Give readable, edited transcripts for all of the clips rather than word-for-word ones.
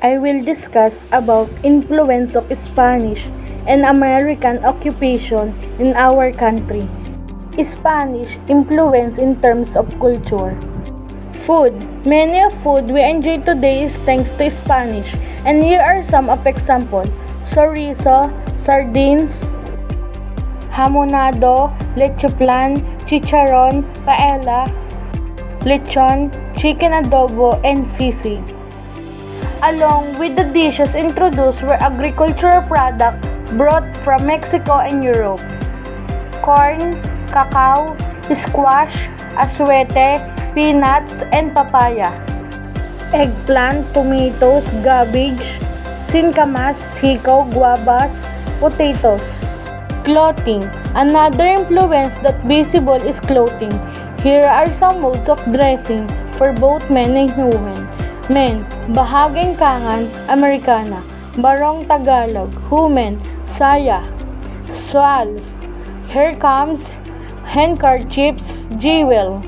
I will discuss about influence of Spanish and American occupation in our country. Spanish influence in terms of culture. Food. Many of food we enjoy today is thanks to Spanish, and here are some of example. Chorizo, sardines, hamonado, leche flan, chicharon, paella, lechon, chicken adobo, and sisig. Along with the dishes introduced were agricultural products brought from Mexico and Europe. Corn, cacao, squash, aswete, peanuts, and papaya. Eggplant, tomatoes, cabbage, sincamas, chico, guavas, potatoes. Clothing. Another influence that visible is clothing. Here are some modes of dressing for both men and women. Men, bahaging kangan, Americana. Barong Tagalog, women, saya, shawls. Here comes handkerchiefs, jewel.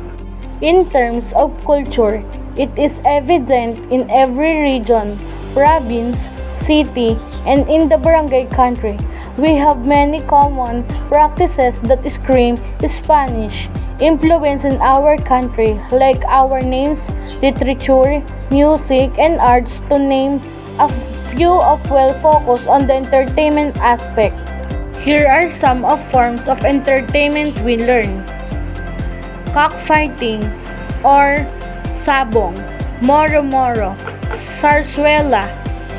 In terms of culture, it is evident in every region, province, city, and in the barangay country. We have many common practices that scream Spanish influence in our country, like our names, literature, music, and arts, to name a few of well focused on the entertainment aspect. Here are some of forms of entertainment we learn. Cockfighting or sabong, moro-moro, zarzuela,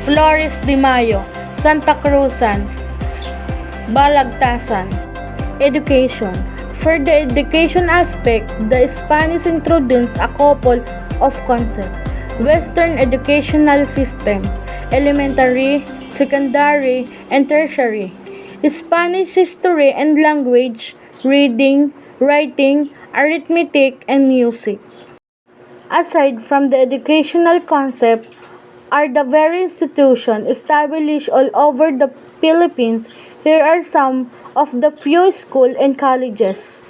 Flores de Mayo, Santa Cruzan, balagtasan. Education. For the education aspect, the Spanish introduced a couple of concepts. Western educational system, elementary, secondary, and tertiary. Spanish history and language, reading, writing, arithmetic, and music. Aside from the educational concept, are the very institutions established all over the Philippines. Here are some of the few schools and colleges.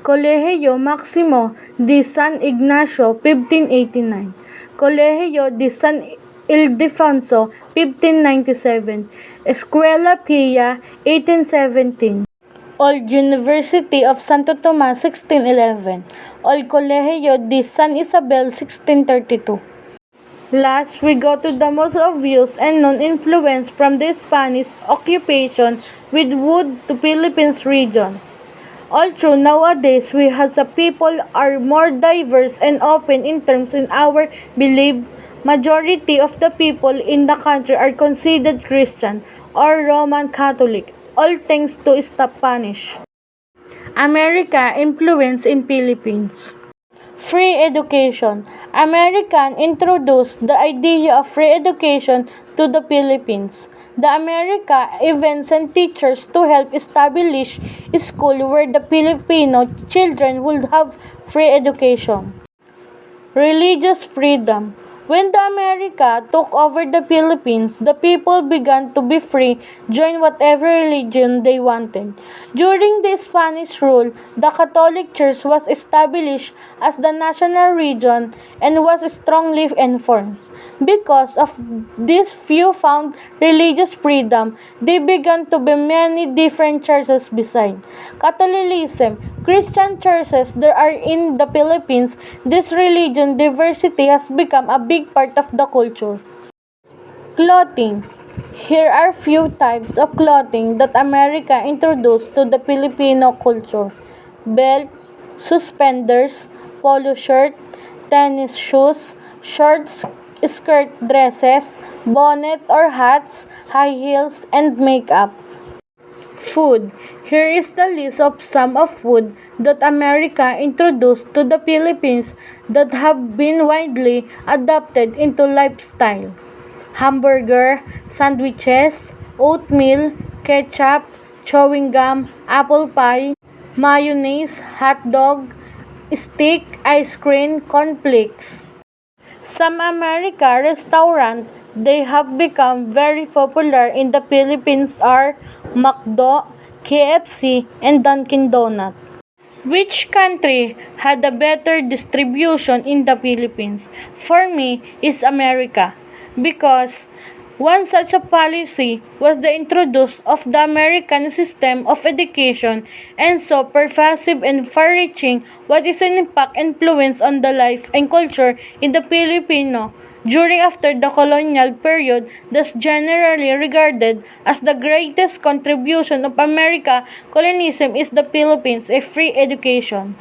Colegio Maximo de San Ignacio, 1589. Colegio de San Ildefonso, 1597. Escuela Pia, 1817. Old University of Santo Tomas, 1611. Old Colegio de San Isabel, 1632. Last, we go to the most obvious and known influence from the Spanish occupation with wood to Philippines region. Although nowadays we as a people are more diverse and open in terms in our belief, majority of the people in the country are considered Christian or Roman Catholic, all thanks to Spanish. America influence in Philippines. Free education. American introduced the idea of free education to the Philippines. The America even sent teachers to help establish a school where the Filipino children would have free education. Religious freedom. When the America took over the Philippines, the people began to be free, join whatever religion they wanted. During the Spanish rule, the Catholic Church was established as the national religion and was strongly enforced. Because of this few-found religious freedom, there began to be many different churches beside Catholicism. Christian churches there are in the Philippines. This religion diversity has become a big part of the culture. Clothing. Here are few types of clothing that America introduced to the Filipino culture. Belt, suspenders, polo shirt, tennis shoes, shorts, skirt dresses, bonnet or hats, high heels, and makeup. Food. Here is the list of some of food that America introduced to the Philippines that have been widely adopted into lifestyle. Hamburger, sandwiches, oatmeal, ketchup, chewing gum, apple pie, mayonnaise, hot dog, steak, ice cream, cornflakes. Some America restaurants they have become very popular in the Philippines are McDo, KFC, and Dunkin' Donut. Which country had a better distribution in the Philippines? For me, is America. because one such a policy was the introduction of the American system of education, and so pervasive and far-reaching what is an impact influence on the life and culture in the Filipino during after the colonial period, thus generally regarded as the greatest contribution of America colonialism is the Philippines, a free education.